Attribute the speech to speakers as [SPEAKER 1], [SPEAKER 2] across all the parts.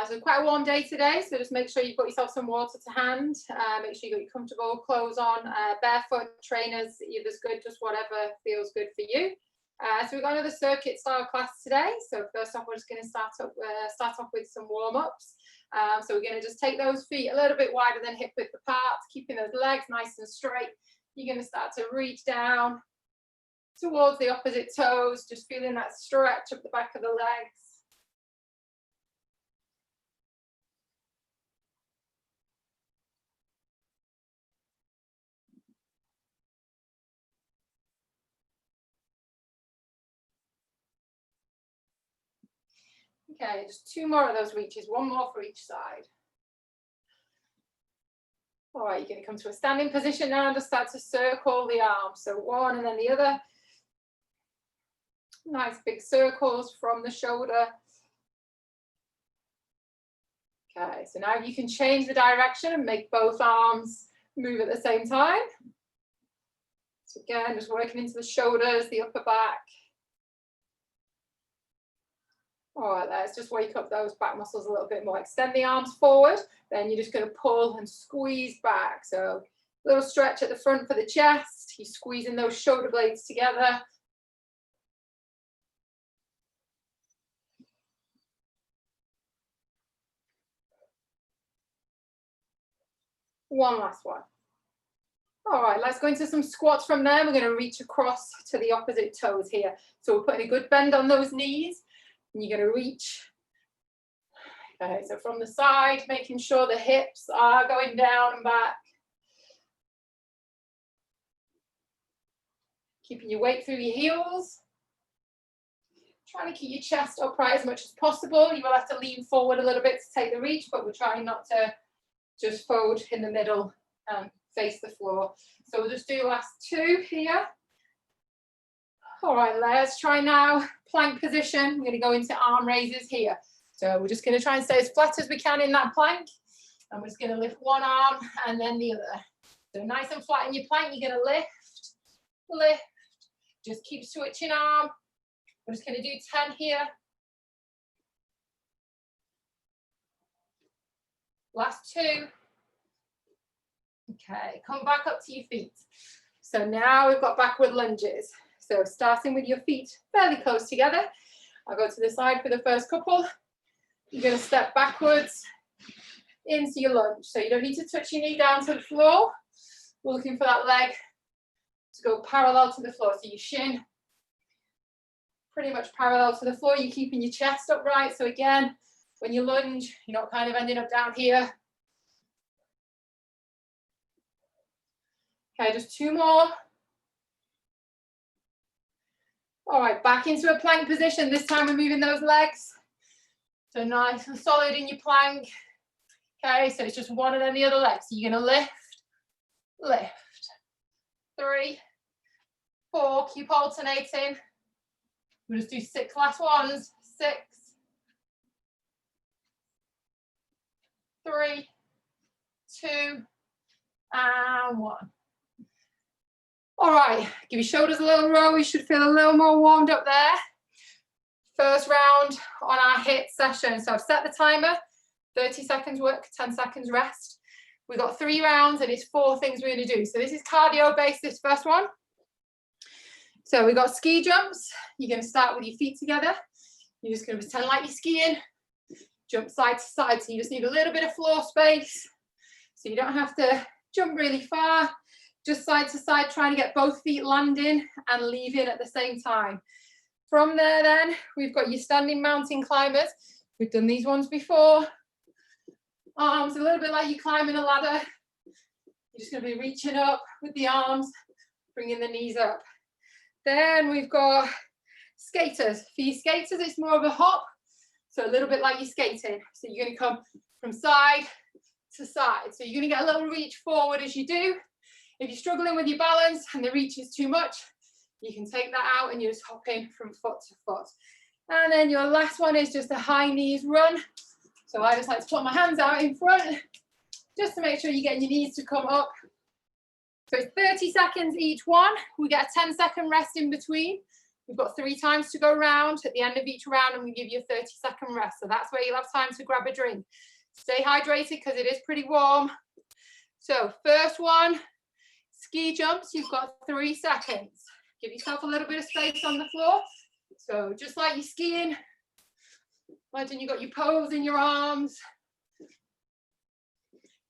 [SPEAKER 1] So quite a warm day today, so just make sure you've got yourself some water to hand. Make sure you got your comfortable clothes on, barefoot, trainers, either's good, just whatever feels good for you. So we've got another circuit style class today. So first off, we're just going to start off with some warm-ups. So we're going to just take those feet a little bit wider than hip width apart, keeping those legs nice and straight. You're going to start to reach down towards the opposite toes, just feeling that stretch up the back of the legs. Okay, just 2 more of those reaches, 1 more for each side. All right, you're going to come to a standing position now and just start to circle the arms. So 1 and then the other. Nice big circles from the shoulder. Okay, so now you can change the direction and make both arms move at the same time. So again, just working into the shoulders, the upper back. All right, let's just wake up those back muscles a little bit more. Extend the arms forward, then you're just going to pull and squeeze back. So a little stretch at the front for the chest. You're squeezing those shoulder blades together. One last one. All right, let's go into some squats from there. We're going to reach across to the opposite toes here. So we're putting a good bend on those knees. And you're going to reach. Okay, so from the side, making sure the hips are going down and back. Keeping your weight through your heels. Trying to keep your chest upright as much as possible. You will have to lean forward a little bit to take the reach, but we're trying not to just fold in the middle and face the floor. So we'll just do last 2 here. All right, let's try now plank position. We're going to go into arm raises here. So we're just going to try and stay as flat as we can in that plank. And we're just going to lift one arm and then the other. So nice and flat in your plank, you're going to lift, lift. Just keep switching arm. We're just going to do 10 here. Last 2. Okay, come back up to your feet. So now we've got backward lunges. So starting with your feet fairly close together. I'll go to the side for the first couple. You're going to step backwards into your lunge. So you don't need to touch your knee down to the floor. We're looking for that leg to go parallel to the floor. So your shin pretty much parallel to the floor. You're keeping your chest upright. So again, when you lunge, you're not kind of ending up down here. Okay, just 2 more. All right, back into a plank position. This time we're moving those legs. So nice and solid in your plank. Okay, so it's just one and then the other leg. So you're going to lift, lift. 3, 4, keep alternating. We'll just do 6 last ones. 6, 3, 2, and 1. All right, give your shoulders a little roll. You should feel a little more warmed up there. First round on our HIIT session. So I've set the timer, 30 seconds work, 10 seconds rest. We've got 3 rounds and it's 4 things we're going to do. So this is cardio based, this first one. So we've got ski jumps. You're going to start with your feet together. You're just going to pretend like you're skiing. Jump side to side. So you just need a little bit of floor space. So you don't have to jump really far. Just side to side, trying to get both feet landing and leaving at the same time. From there then, we've got your standing mountain climbers. We've done these ones before. Arms a little bit like you're climbing a ladder. You're just going to be reaching up with the arms, bringing the knees up. Then we've got skaters. For your skaters, it's more of a hop. So a little bit like you're skating. So you're going to come from side to side. So you're going to get a little reach forward as you do. If you're struggling with your balance and the reach is too much, you can take that out and you're just hopping from foot to foot. And then your last one is just a high knees run. So I just like to put my hands out in front just to make sure you're getting your knees to come up. So it's 30 seconds each one. We get a 10-second rest in between. We've got 3 times to go round. At the end of each round, I'm going to give you a 30-second rest. So that's where you'll have time to grab a drink. Stay hydrated because it is pretty warm. So first one, ski jumps. You've got 3 seconds. Give yourself a little bit of space on the floor. So just like you're skiing, imagine you've got your pose in your arms.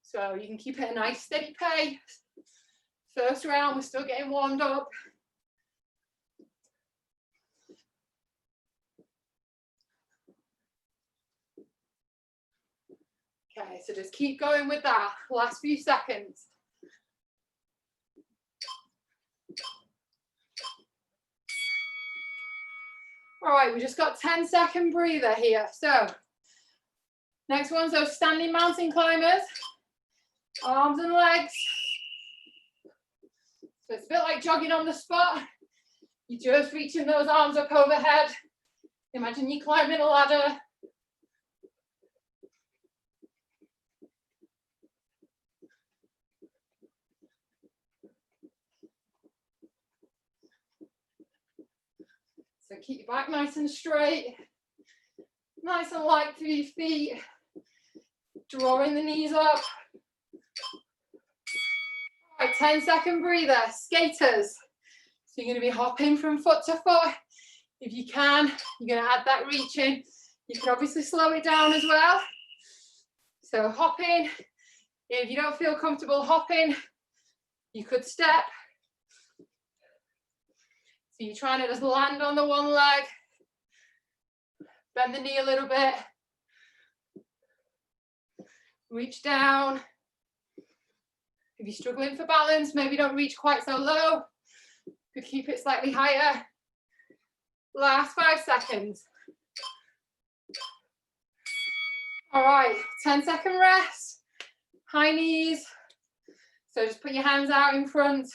[SPEAKER 1] So you can keep it a nice steady pace. First round, we're still getting warmed up. Okay, so just keep going with that. Last few seconds. All right, we just got 10-second breather here. So next one's those standing mountain climbers. Arms and legs. So it's a bit like jogging on the spot. You're just reaching those arms up overhead. Imagine you're climbing a ladder. So keep your back nice and straight. Nice and light through your feet. Drawing the knees up. All right, 10-second breather. Skaters. So you're going to be hopping from foot to foot. If you can, you're going to add that reach in. You can obviously slow it down as well. So hopping. If you don't feel comfortable hopping, you could step. So you're trying to just land on the one leg. Bend the knee a little bit. Reach down. If you're struggling for balance, maybe don't reach quite so low. Could keep it slightly higher. Last 5 seconds. All right, 10-second rest. High knees. So just put your hands out in front.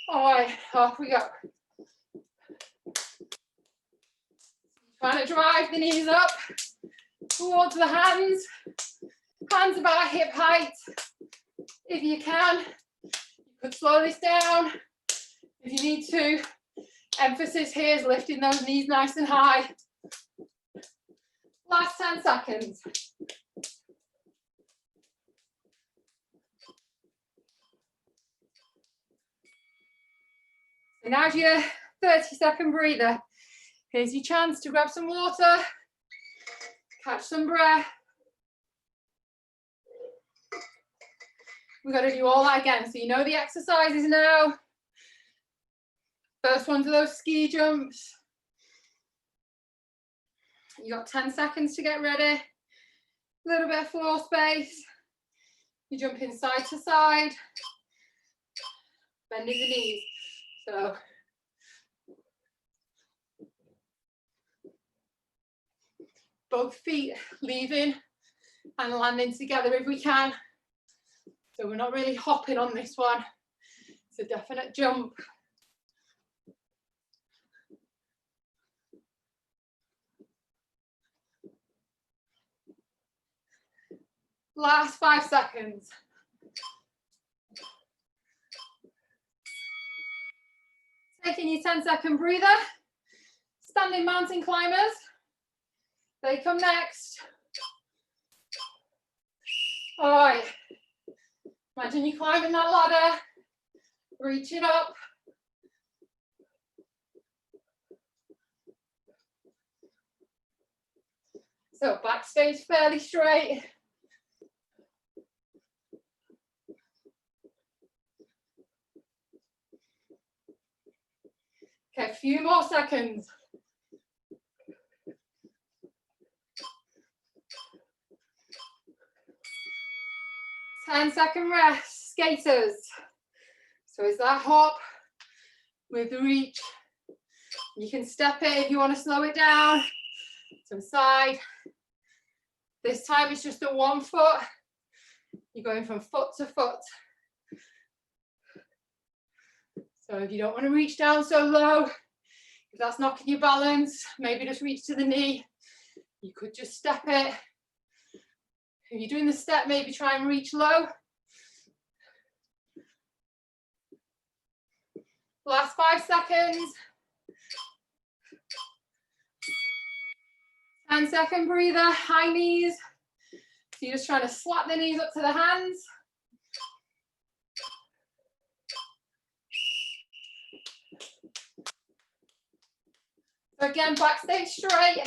[SPEAKER 1] All right, off we go. Trying to drive the knees up towards the hands. Hands about hip height. If you can, you could slow this down. If you need to, emphasis here is lifting those knees nice and high. Last 10 seconds. So now's your 30-second breather. Here's your chance to grab some water, catch some breath. We've got to do all that again. So you know the exercises now. First ones are those ski jumps. You got 10 seconds to get ready. A little bit of floor space. You jump in side to side, bending the knees. So both feet leaving and landing together if we can. So we're not really hopping on this one. It's a definite jump. Last 5 seconds. Taking your 10-second breather. Standing mountain climbers. They come next. All right. Imagine you climbing that ladder. Reach it up. So back stays fairly straight. Okay, a few more seconds. Ten-second rest, skaters. So it's that hop with the reach. You can step it if you want to slow it down to the side. This time it's just a 1 foot. You're going from foot to foot. So if you don't want to reach down so low, if that's knocking your balance, maybe just reach to the knee. You could just step it. If you're doing the step, maybe try and reach low. Last 5 seconds. 10-second breather, high knees. So you're just trying to slap the knees up to the hands. So again, back stay straight.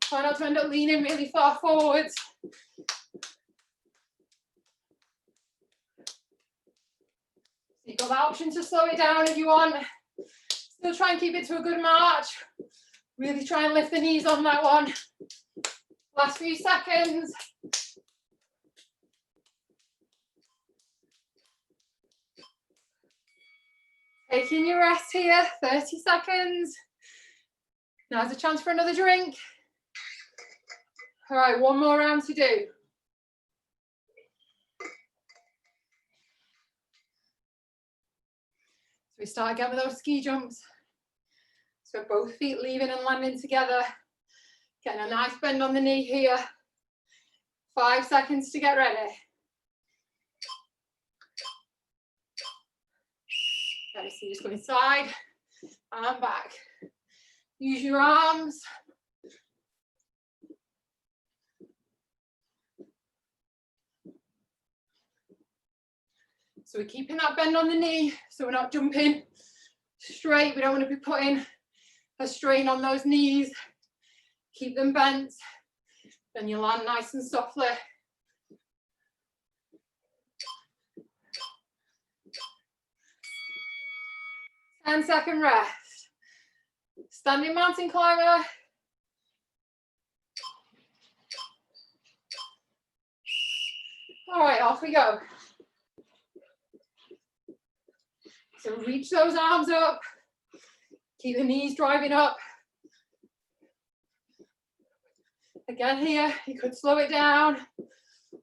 [SPEAKER 1] Try not to end up leaning really far forwards. You've got the option to slow it down if you want. Still try and keep it to a good march. Really try and lift the knees on that one. Last few seconds. Taking your rest here, 30 seconds. Now's a chance for another drink. All right, one more round to do. So we start again with those ski jumps. So both feet leaving and landing together. Getting a nice bend on the knee here. 5 seconds to get ready. Okay, so you just go inside and back. Use your arms. So we're keeping that bend on the knee, so we're not jumping straight. We don't want to be putting a strain on those knees. Keep them bent. Then you land nice and softly. Ten-second rest. Standing mountain climber. All right, off we go. So reach those arms up. Keep the knees driving up. Again here, you could slow it down.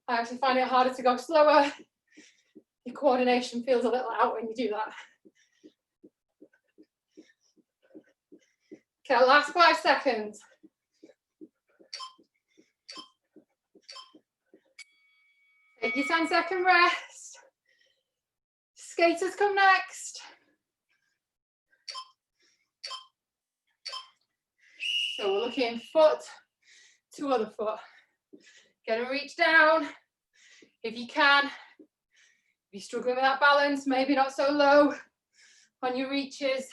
[SPEAKER 1] I actually find it harder to go slower. Your coordination feels a little out when you do that. Okay, last 5 seconds. Take your 10-second rest. Skaters come next. So we're looking foot to other foot. Gonna reach down if you can. If you're struggling with that balance, maybe not so low on your reaches.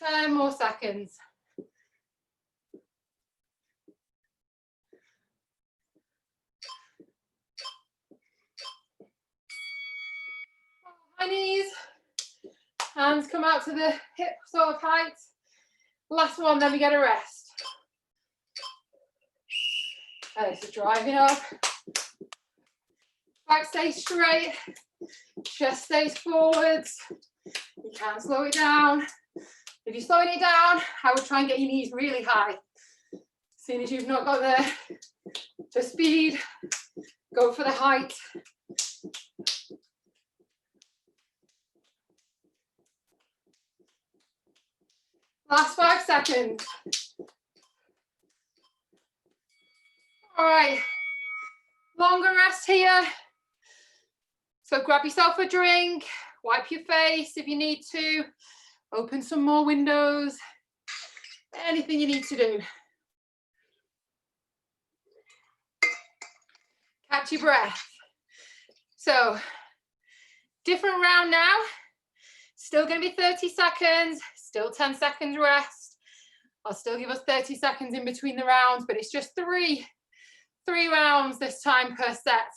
[SPEAKER 1] 10 more seconds. High knees, hands come out to the hip sort of height. Last one, then we get a rest. Okay, so driving up. Back stays straight, chest stays forwards. You can slow it down. If you're slowing it down, I would try and get your knees really high. As soon as you've not got the speed, go for the height. Last 5 seconds. All right, longer rest here. So grab yourself a drink, wipe your face if you need to, open some more windows, anything you need to do. Catch your breath. So, different round now. Still going to be 30 seconds, still 10 seconds rest. I'll still give us 30 seconds in between the rounds, but it's just three rounds this time per set.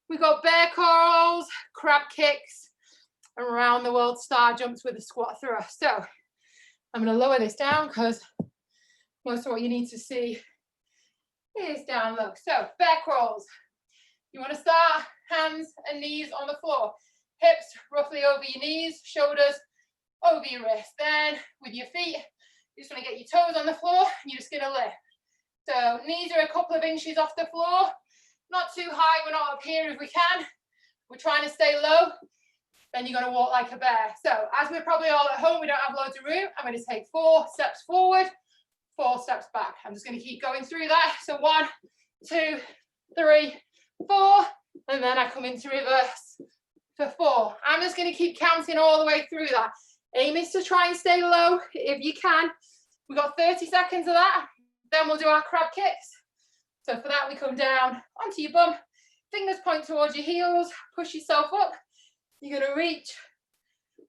[SPEAKER 1] We've got bear crawls, crab kicks, and round the world star jumps with a squat thrust. So I'm going to lower this down because most of what you need to see is down low. So bear crawls. You want to start hands and knees on the floor. Hips roughly over your knees, shoulders over your wrists. Then with your feet, you just want to get your toes on the floor and you're just going to lift. So knees are a couple of inches off the floor. Not too high, we're not up here if we can. We're trying to stay low. Then you're going to walk like a bear. So as we're probably all at home, we don't have loads of room. I'm going to take 4 steps forward, 4 steps back. I'm just going to keep going through that. So 1, 2, 3, 4, and then I come into reverse for 4. I'm just going to keep counting all the way through that. Aim is to try and stay low if you can. We've got 30 seconds of that. Then we'll do our crab kicks. So for that, we come down onto your bum, fingers point towards your heels, push yourself up. You're going to reach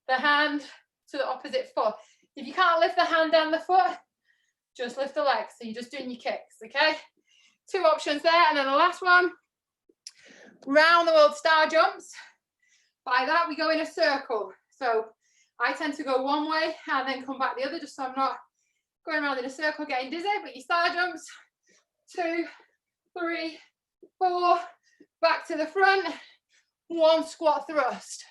[SPEAKER 1] the hand to the opposite foot. If you can't lift the hand and the foot, just lift the legs. So you're just doing your kicks, okay? 2 options there. And then the last one, round the world star jumps. By that, we go in a circle. So I tend to go one way and then come back the other, just so I'm not going around in a circle getting dizzy. But your star jumps, 2, 3, 4, back to the front, 1 squat thrust,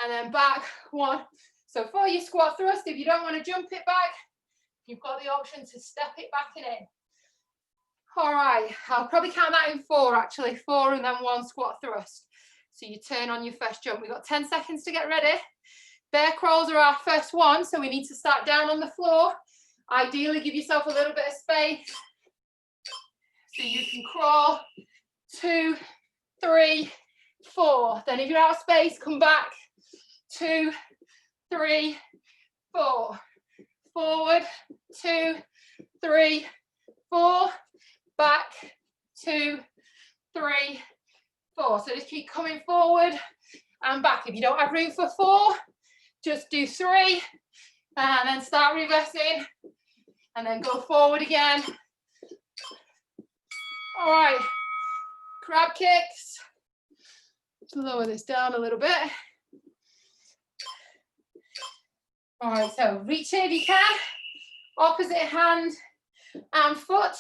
[SPEAKER 1] and then back 1. So for your squat thrust, if you don't want to jump it back, you've got the option to step it back and in. All right, I'll probably count that in 4 actually, 4 and then 1 squat thrust. So you turn on your first jump. We've got 10 seconds to get ready. Bear crawls are our first one, so we need to start down on the floor. Ideally, give yourself a little bit of space. So you can crawl 2, 3, 4. Then if you're out of space, come back 2, 3, 4. Forward 2, 3, 4. Back 2, 3, 4. So just keep coming forward and back. If you don't have room for 4, just do 3 and then start reversing and then go forward again. All right, crab kicks. Let's lower this down a little bit. All right, so reach if you can. Opposite hand and foot.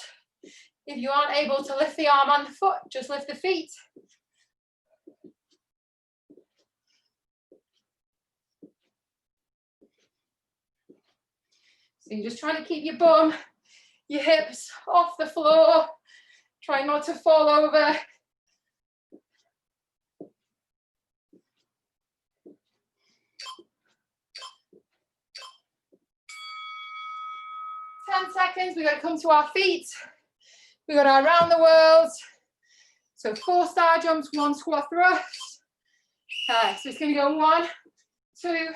[SPEAKER 1] If you aren't able to lift the arm and the foot, just lift the feet. So you're just trying to keep your bum, your hips off the floor. Try not to fall over. Seconds, we've got to come to our feet. We've got our round the world. So 4 star jumps, 1 squat thrust. Okay, so it's going to go 1, 2,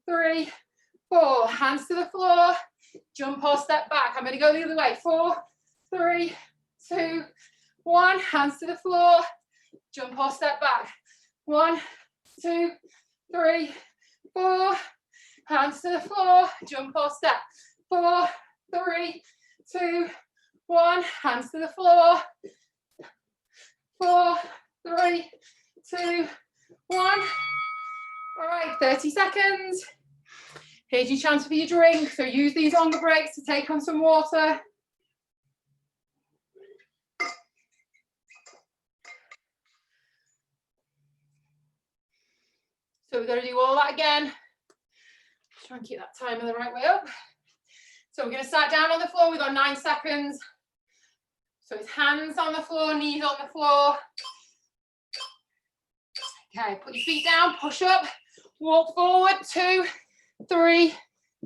[SPEAKER 1] 3, 4. Hands to the floor. Jump or step back. I'm going to go the other way. 4, 3, 2, 1. Hands to the floor. Jump or step back. 1, 2, 3, 4. Hands to the floor. Jump or step. 4, 3, 2, 1. Hands to the floor. 4, 3, 2, 1. All right, 30 seconds. Here's your chance for your drink. So use these longer breaks to take on some water. So we've got to do all that again. Try and keep that timer the right way up. So we're going to start down on the floor. We've got 9 seconds. So it's hands on the floor, knees on the floor. Okay, put your feet down, push up, walk forward, 2, 3,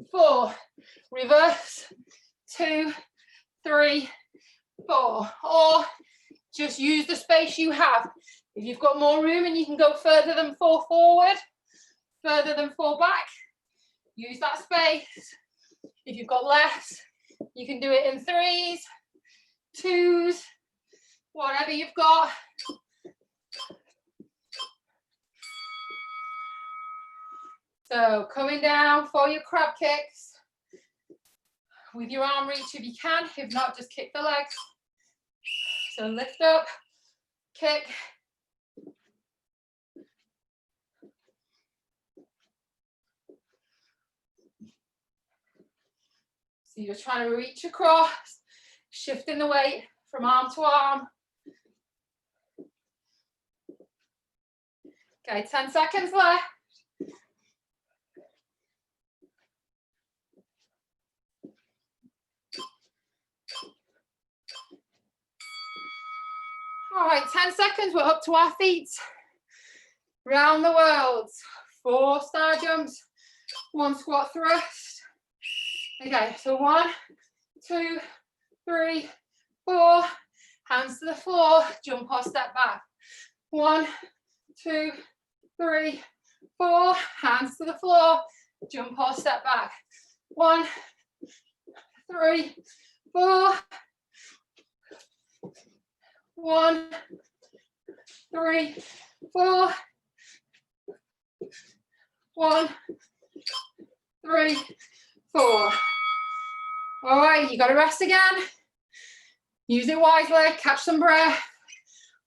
[SPEAKER 1] 4. Reverse, 2, 3, 4. Or just use the space you have. If you've got more room and you can go further than 4 forward, further than 4 back, use that space. If you've got less, you can do it in 3s, 2s, whatever you've got. So coming down for your crab kicks with your arm reach if you can. If not, just kick the legs. So lift up, kick. So you're trying to reach across, shifting the weight from arm to arm. Okay, 10 seconds left. All right, 10 seconds, we're up to our feet. Round the world. 4 star jumps, 1 squat thrust. Okay, so 1, 2, 3, 4. Hands to the floor, jump or step back. 1, 2, 3, 4. Hands to the floor, jump or step back. 1, 3, 4. 1, 3, 4. 1, 3, 4. All right, you got to rest again. Use it wisely, catch some breath.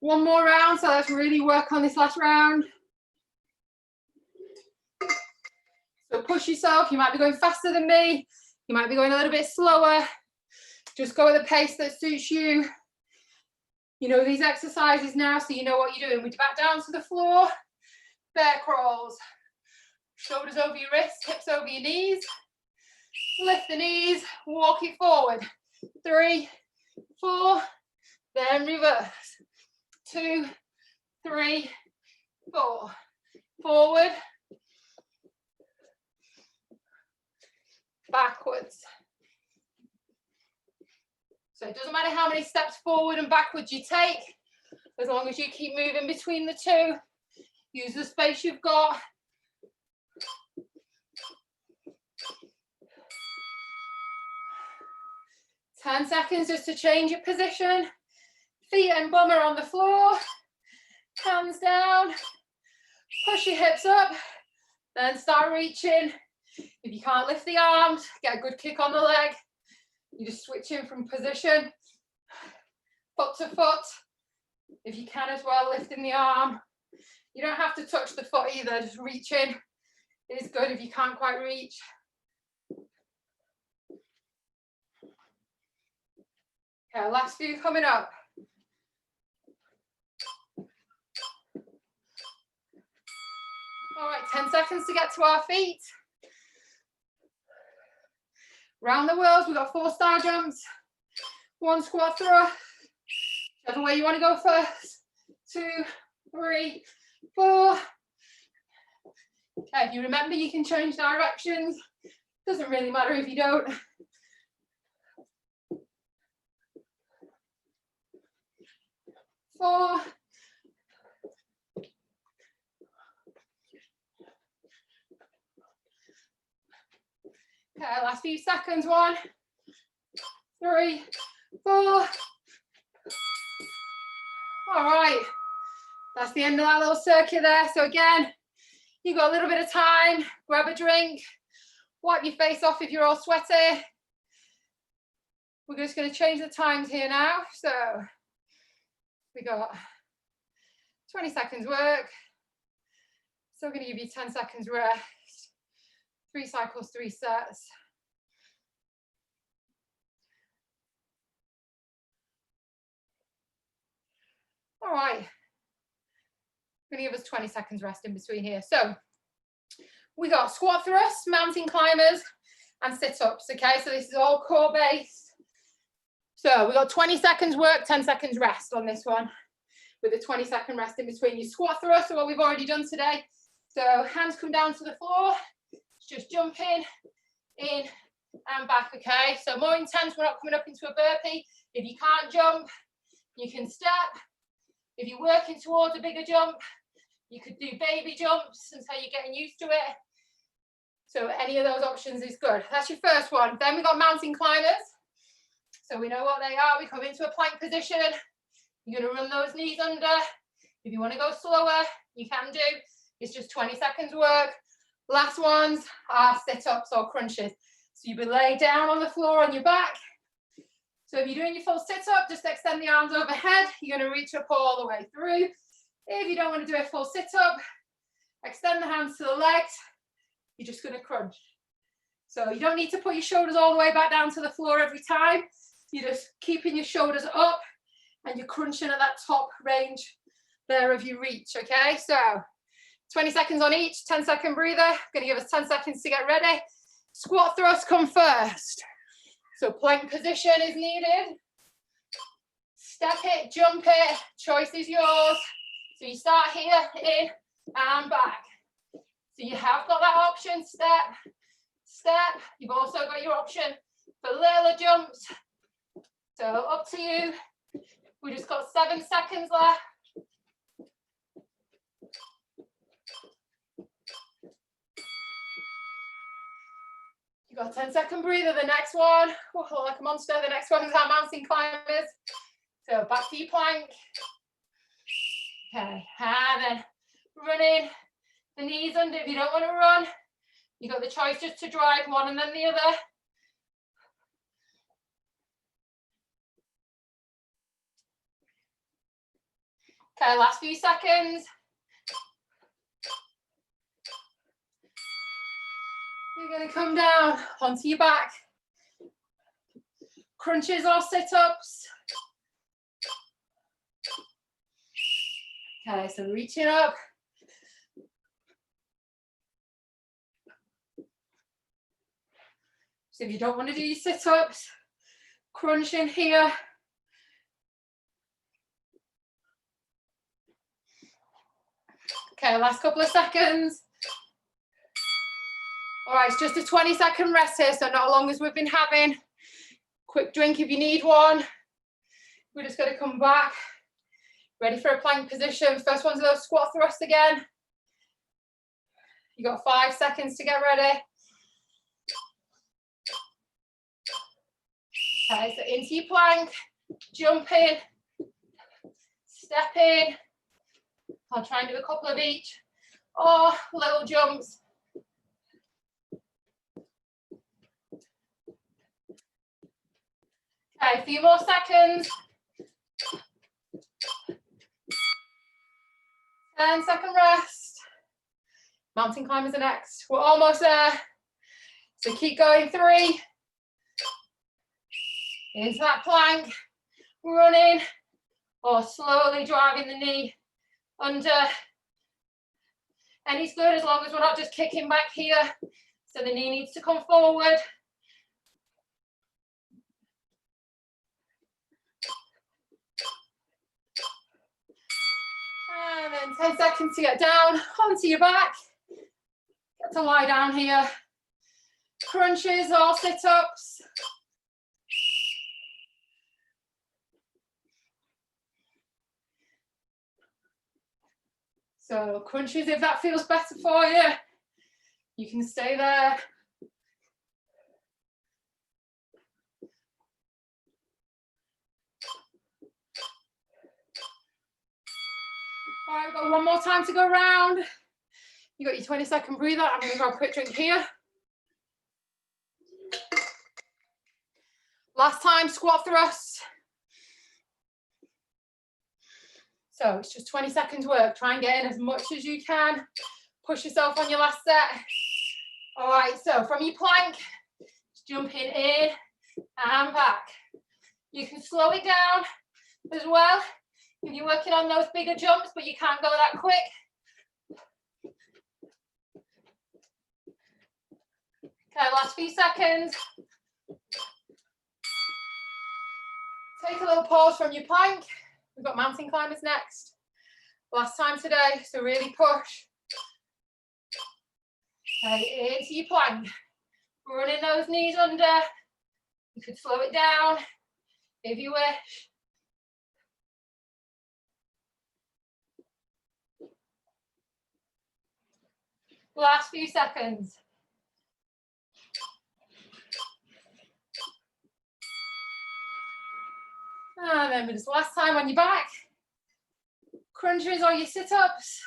[SPEAKER 1] One more round, so let's really work on this last round. So push yourself. You might be going faster than me. You might be going a little bit slower. Just go at the pace that suits you. You know these exercises now, so you know what you're doing. We back down to the floor. Bear crawls. Shoulders over your wrists, hips over your knees. Lift the knees, walk it forward. 3, 4, then reverse. 2, 3, 4. Forward. Backwards. So it doesn't matter how many steps forward and backwards you take, as long as you keep moving between the two. Use the space you've got. Ten seconds just to change your position. Feet and bum are on the floor. Hands down. Push your hips up. Then start reaching. If you can't lift the arms, get a good kick on the leg. You just switch in from position. Foot to foot. If you can as well, lifting the arm. You don't have to touch the foot either, just reaching is good if you can't quite reach. Okay, last few coming up. All right, 10 seconds to get to our feet. Round the wheels, we've got 4 star jumps, 1 squat thrust. Whichever way you want to go first. 2, 3, 4. Okay, if you remember, you can change directions. Doesn't really matter if you don't. 4. Okay, last few seconds. 1, 3, 4. All right, that's the end of that little circuit there. So again, you've got a little bit of time. Grab a drink, wipe your face off if you're all sweaty. We're just going to change the times here now. So we got 20 seconds work. Still going to give you 10 seconds rest. 3 cycles, 3 sets. All right. I'm going to give us 20 seconds rest in between here. So we got squat thrusts, mountain climbers, and sit-ups. Okay, so this is all core based. So we got 20 seconds work, 10 seconds rest on this one, with a 20-second rest in between. Your squat thrust, so what we've already done today. So hands come down to the floor. Just jumping in and back, okay? So more intense, we're not coming up into a burpee. If you can't jump, you can step. If you're working towards a bigger jump, you could do baby jumps until you're getting used to it. So any of those options is good. That's your first one. Then we've got mountain climbers. So we know what they are. We come into a plank position. You're gonna run those knees under. If you wanna go slower, you can do. It's just 20 seconds work. Last ones are sit-ups or crunches. So you will lay down on the floor on your back. So if you're doing your full sit-up, just extend the arms overhead. You're going to reach up all the way through. If you don't want to do a full sit-up, extend the hands to the legs. You're just going to crunch. So you don't need to put your shoulders all the way back down to the floor every time. You're just keeping your shoulders up and you're crunching at that top range there of your reach, okay? So 20 seconds on each, 10-second breather. Going to give us 10 seconds to get ready. Squat thrust come first. So plank position is needed. Step it, jump it, choice is yours. So you start here, in and back. So you have got that option, step, step. You've also got your option for little jumps. So up to you. We just got 7 seconds left. You got a 10-second breather. The next one, oh, like a monster. The next one is our mountain climbers. So back to your plank. Okay, and then running the knees under. If you don't want to run, you got the choice just to drive one and then the other. Okay, last few seconds. You're going to come down onto your back. Crunches or sit-ups. Okay, so reaching up. So if you don't want to do your sit-ups, crunch in here. Okay, last couple of seconds. All right, it's just a 20-second rest here, so not as long as we've been having. Quick drink if you need one. We're just going to come back. Ready for a plank position. First one's a little squat thrust again. You got 5 seconds to get ready. Okay, so into your plank, jump in, step in. I'll try and do a couple of each, or little jumps. Okay, a few more seconds. 10-second rest. Mountain climbers are next. We're almost there. So keep going. 3. Into that plank. Running or slowly driving the knee under. Any's good as long as we're not just kicking back here. So the knee needs to come forward. And then 10 seconds to get down onto your back. Get to lie down here. Crunches or sit-ups. So crunches if that feels better for you. You can stay there. All right, we've got one more time to go around. You got your 20-second breather. I'm going to grab a quick drink here. Last time, squat thrust. So it's just 20 seconds work. Try and get in as much as you can. Push yourself on your last set. All right, so from your plank, just jumping in and back. You can slow it down as well if you're working on those bigger jumps, but you can't go that quick. Okay, last few seconds. Take a little pause from your plank. We've got mountain climbers next. Last time today, so really push. Okay, into your plank. Running those knees under. You could slow it down if you wish. Last few seconds. And then just last time on your back. Crunches or your sit-ups.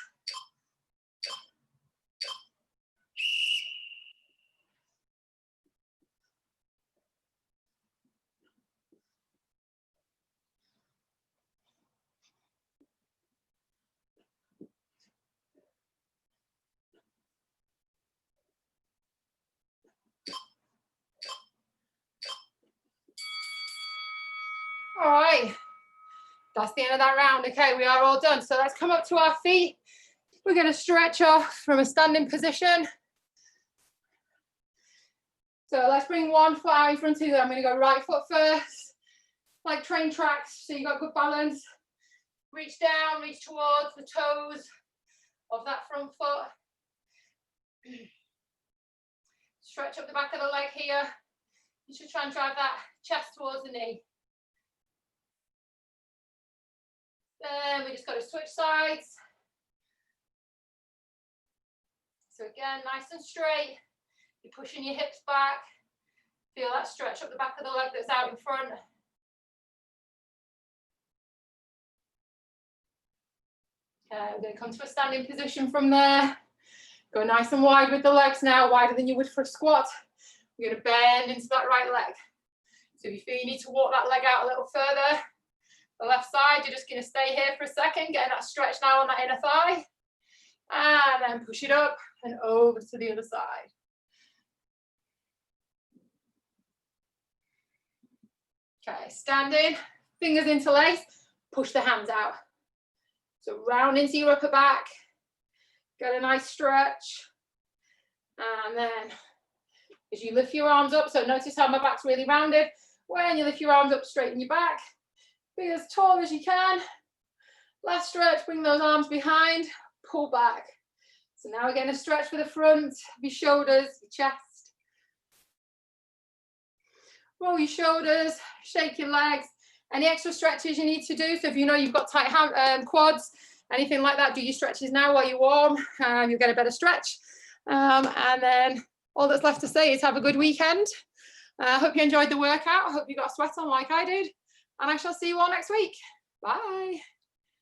[SPEAKER 1] All right, that's the end of that round. Okay, we are all done. So let's come up to our feet. We're going to stretch off from a standing position. So let's bring one foot out in front of you. I'm going to go right foot first, like train tracks, so you got good balance. Reach down, reach towards the toes of that front foot. Stretch up the back of the leg here. You should try and drive that chest towards the knee. Then we just got to switch sides. So again, nice and straight. You're pushing your hips back. Feel that stretch up the back of the leg that's out in front. Okay, we're going to come to a standing position from there. Go nice and wide with the legs now, wider than you would for a squat. We're going to bend into that right leg. So if you feel you need to walk that leg out a little further, the left side, you're just going to stay here for a second, getting that stretch now on that inner thigh. And then push it up and over to the other side. Okay, standing, fingers interlace, push the hands out. So round into your upper back, get a nice stretch. And then as you lift your arms up, so notice how my back's really rounded. When you lift your arms up, straighten your back. Be as tall as you can. Last stretch, bring those arms behind, pull back. So now we're getting a stretch for the front of your shoulders, your chest. Roll your shoulders, shake your legs. Any extra stretches you need to do. So if you know you've got tight quads, anything like that, do your stretches now while you're warm. You'll get a better stretch. And then all that's left to say is have a good weekend. I hope you enjoyed the workout. I hope you got a sweat on like I did. And I shall see you all next week. Bye.